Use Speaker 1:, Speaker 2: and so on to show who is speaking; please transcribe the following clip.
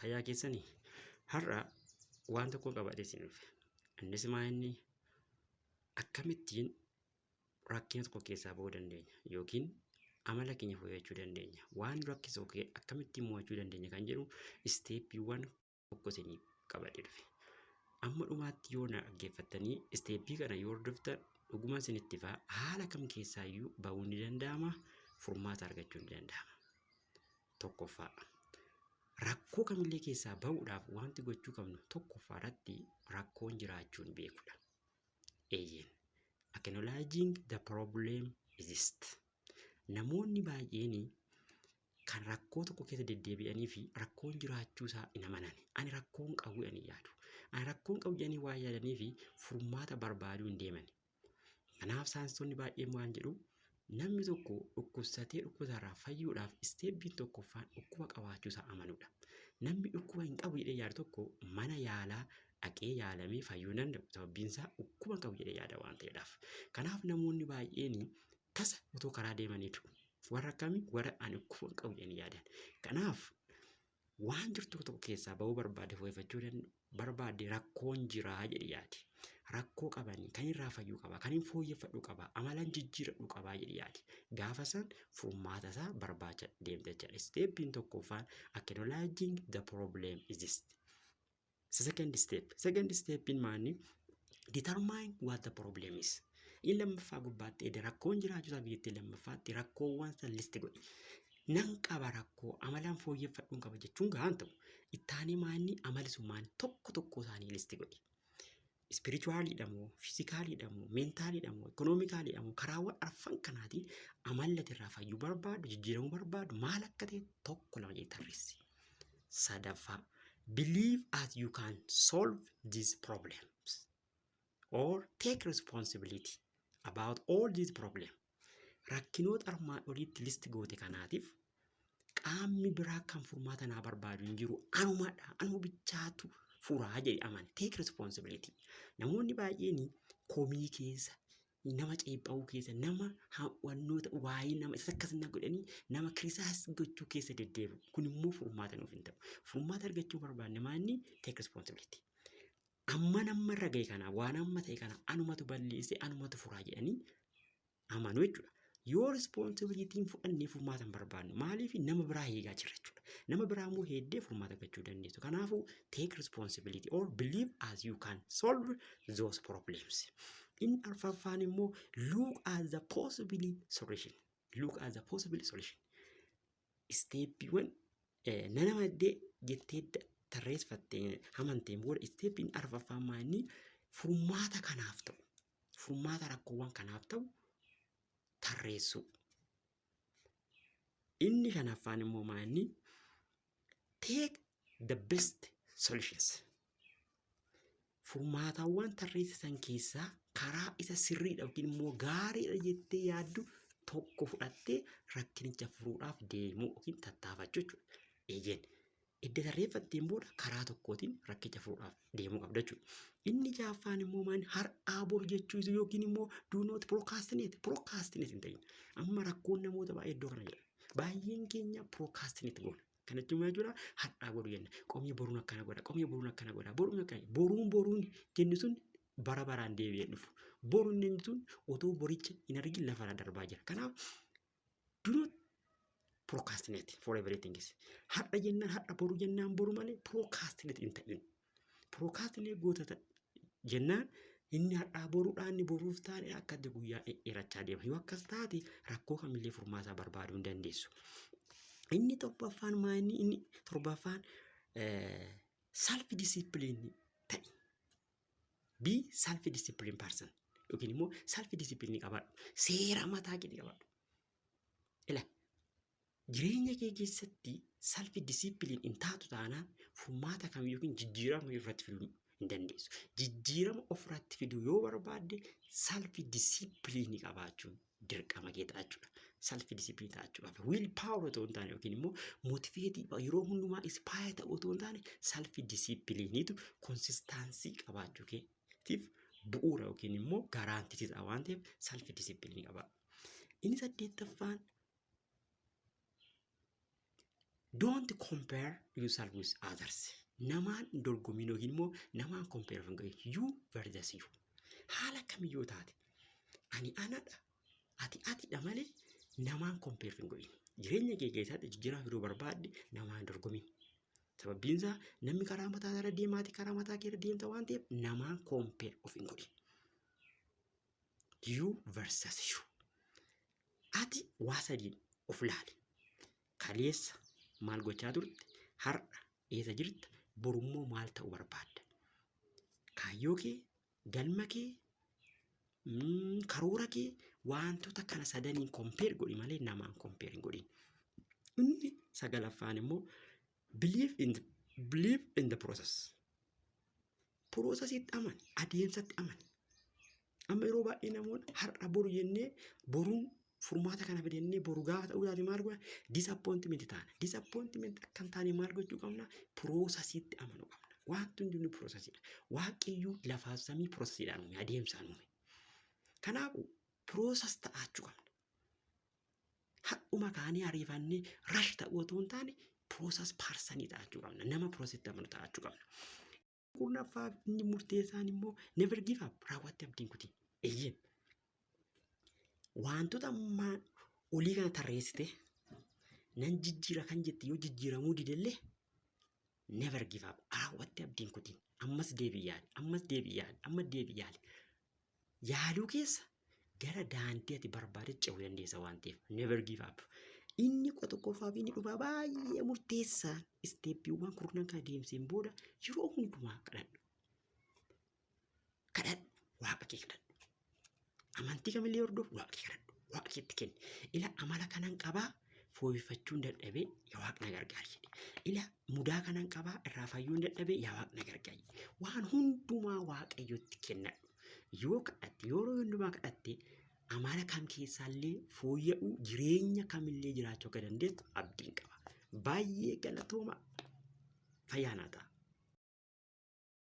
Speaker 1: Fayyaa keessanii har'a waan tokko qabatee isin dhufe. Innis inni akkamittiin rakkina tokko keessaa bahuu dandeenya yookiin amala keenya fooyyachuu dandeenya. Waan rakkisu akkamittiin mo'achuu dandeenya kan jedhu isteeppiiwwan tokko isinii qabatee dhufe. Amma dhumaatti yoo na dhaggeeffattanii isteeppii kana yoo hordoftan dhuguma isinitti fa'a haala kam keessaayyuu bahuu ni danda'ama, furmaata argachuu ni danda'ama. Tokkoffaa rakkoo kamillee keessaa bahuudhaaf wanti gochuu qabnu tokkoffaadhaatti rakkoon jiraachuun beekudha. Acknowledging the problem exists. Namoonni baay'een kan rakkoo tokko keessa deddeebi'anii fi rakkoon jiraachuusaa hin amanan. Ani rakkoon qabu jedhanii yaadu. Ani rakkoon qabu jedhanii waan yaadanii fi furmaata barbaaduu hin deeman. Kanaaf saayinsistoonni baay'een waan jedhu namni tokko dhukkubsatee dhukkubarraa fayyuudhaaf isteeppiin tokkoffaan dhukkuba qabaachuusaa amanuudha. Namni dhukkuba hin qabu jedhee yaadu tokko mana yaalaa dhaqee yaalamee fayyuu hin danda'u. Sababbiin isaa dhukkuba qabu jedhee yaada waan ta'eedhaaf. Kanaaf namoonni baay'een tasa otoo karaa deemaniitu warra akkamii warra ani dhukkuba qabu jedhanii yaadan. Kanaaf waan jirtu tokko keessaa bahuu barbaade fooyyeffachuu barbaade rakkoon jiraa jedhee yaadi. Rakkoo qabanii kan irraa fayyuu qaba, kan hin fooyyeffadhu qaba, amalan jijjiiradhu qaba jedhee yaadi. Gaafa san furmaata isaa barbaacha deemte jechuudha. Steeppiin tokkoffaan acknowledging the problem exists. Second step in maani determine what the problem is. In lammaffaa gubbaatti rakkoon jiraachuusaa biyyattii lammaffaatti rakkoowwan san listi godhi. Nan qaba rakkoo amalaan fooyyeffadhuun qaba jechuun gahaan ta'u. Ittaanii maanni amalisummaan tokko tokko isaanii listi godhi. Spiritually dhamoo, physically dhamoo, mentally dhamoo, economically dhamoo karaawwan arfan kanaatiin amallati irraa fayyuu barbaadu, jijjiiramuu barbaadu maal akka ta'e tokko lama jedhee tarreessi. Sadaffaa believe as you can solve these problems or take responsibility about all these problems. Rakkinoota armaan oliitti listi goote kanaatiif qaamni biraa kan furmaata naa barbaadu hin jiru anumadha, anu bichaatu furaa jedhe amane. Take responsibility. Namoonni baay'een komii keessa, nama ceepha'uu keessa, nama hawwannoota waa'ee nama isa akkasina godhanii nama kirisaas gochuu keessa deddeebi'u. Kun immoo furmaata nuuf hin ta'u. Furmaata argachuu barbaanne maanni take responsibility. Amma nama irra ga'e kana waan amma ta'e kana anumatu balleesse anumatu furaa jedhanii amanuu jechuudha. Yoo responsibilitiin fudhannee furmaata hin barbaannu maaliif nama biraa eegaa jirra jechuudha. Nama biraa immoo heeddee furmaata argachuu dandeessu. Kanaafuu take responsibility or believe as you can solve those problems. In arfaffaan immoo look at the possible solution. Look at the possible solution. Steeppiiwwan nama maddee jettee tarreeffattee amanteen booda steeppiin arfaffaan maanni furmaata kanaaf ta'u. Furmaata rakkoowwan kanaaf ta'u tarreessu. Inni shanaffaan immoo maanni take the best solutions. Furmaatawwan tarreessisan keessaa karaa isa sirriidha yookiin immoo gaariidha jettee yaaddu tokko fudhattee rakkinicha furuudhaaf deemuu yookiin tattaafachuu jechuudha. Edda tarreeffatteen booda karaa tokkootiin rakkicha furuudhaaf deemuu qabda jechuudha. Inni jaaffaan immoo maanni har'aa bor jechuu yookiin immoo do not procrastinate. Procrastinate hin ta'in. Amma rakkoon namoota baay'ee iddoo kana jira. Baay'een keenya procrastinate goona. Kana jechuun jechuudha har'aa boru jenna. Qomii boruun akkana godha. Qomii boruun akkana godha. Boruun akkana. Boruun jenni sun bara baraan deebi'ee dhufu. Boruun jenni sun otoo boricha hin argin lafarra darbaa jira. Kanaaf do not procrastinate for everything. Har'a jennaan har'a boru jennaan boru malee procrastinate hin ta'in. Procrastinate goota jennaan inni har'aa boruudhaan inni boruuf taane akka guyyaa dheerachaa deema. Yoo akkas taate rakkoo kamillee furmaata barbaaduu hin dandeessu. Inni torbaffaan maanni inni torbaffaan self discipline ta'i. Be self discipline person. Yookiin immoo self discipline qabaadhu. Seera mataa kee qabaadhu. Ila jireenya kee keessatti self discipline hin taatu taanaan furmaata kam yookiin jijjiirama irratti fiduu hin dandeessu. Jijjiirama ofirratti fiduu yoo barbaadde self discipline qabaachuun dirqama kee ta'a jechuudha. Self discipline ta'a jechuudha. Will power otoo hin taane yookiin immoo motivate yeroo hundumaa inspire ta'u otoo hin taane self disciplineetu consistency qabaachuu keetiif bu'uura yookiin immoo garaantii ta'a waan ta'eef self discipline qabaadhu. Inni saddeettaffaan don't compare yourself with others. Namaan dorgomiin yookiin immoo namaan compare hin godhin. You versus you. Haala kamiyyuu taate ani anadha atidha malee namaan compare hin godhin. Jireenya kee keessatti jijjiirama fiduu barbaadde namaan dorgomiin. Sababbiin isaa namni karaa mataa irra deemaati karaa mataa kee irra deemta waan ta'eef namaan compare of hin godhin. You versus you. Ati waa sadiin of laali. Kaleessa maal gochaa turte? Har'a eessa jirta? Borummoo maal ta'uu barbaadda? Kaayyoo kee, galma kee, karoora kee wantoota kana sadaniin compare godhi malee namaan compare hin godhin. Inni sagalaffaan immoo believe in the process. Processitti amani, adeemsatti amani. Amma yeroo baay'ee namoonni har'a boru jennee boruun furmaata kana fidannee boru gaafa ta'uu taate maal godha? Disappointment taana. Disappointment kan taane maal gochuu qabna? Processitti amanuu qabna. Wanti hundi processidha. Waaqiyyuu lafaaf samii processidhaan uume, adeemsaan uume. Kanaafuu process ta'achuu qabna. Haqquma kaanii ariifannee rush ta'uu otoo hin taane process paarsanii ta'achuu qabna. Nama processitti amanu ta'achuu qabna. Kurnaffaa inni murteessaan immoo never give up. Raawwattee abdiin kutiin. Eeyyee. Wantoota ammaan olii kana tarreessite nan jijjiira kan jette yoo jijjiiramuu didellee never give up. Raawwattee abdiin kutiin. Ammas deebii yaali. Ammas deebii yaali. Amma deebii yaali. Yaaluu keessa gara daandii ati barbaade ce'uu dandeessa waan ta'eef never give up. Inni qotoqqoffaa fi inni dhumaa baay'ee murteessaan isteeppiiwwan kurnan kana deemseen booda yeroo hundumaa kadhadhu. Kadhadhu waaqa kee kadhadhu. Amantii kamillee hordofu waaqa kee kadhadhu. Waaqa keetti kenni. Ila amala kanan qabaa fooyyeffachuun dadhabee yaa waaqa na gargaari jedhe. Ila mudaa kanan qabaa irraa fayyuun dadhabee yaa waaqa na gargaari. Waan hundumaa waaqayyotti kennadhu. Yoo kadhatte yeroo hundumaa kadhatte amala kam keessaallee fooyya'uu jireenya kamillee jiraachuu akka dandeessu abdiin qaba. Baay'ee galatooma. Fayyaa naa ta'a.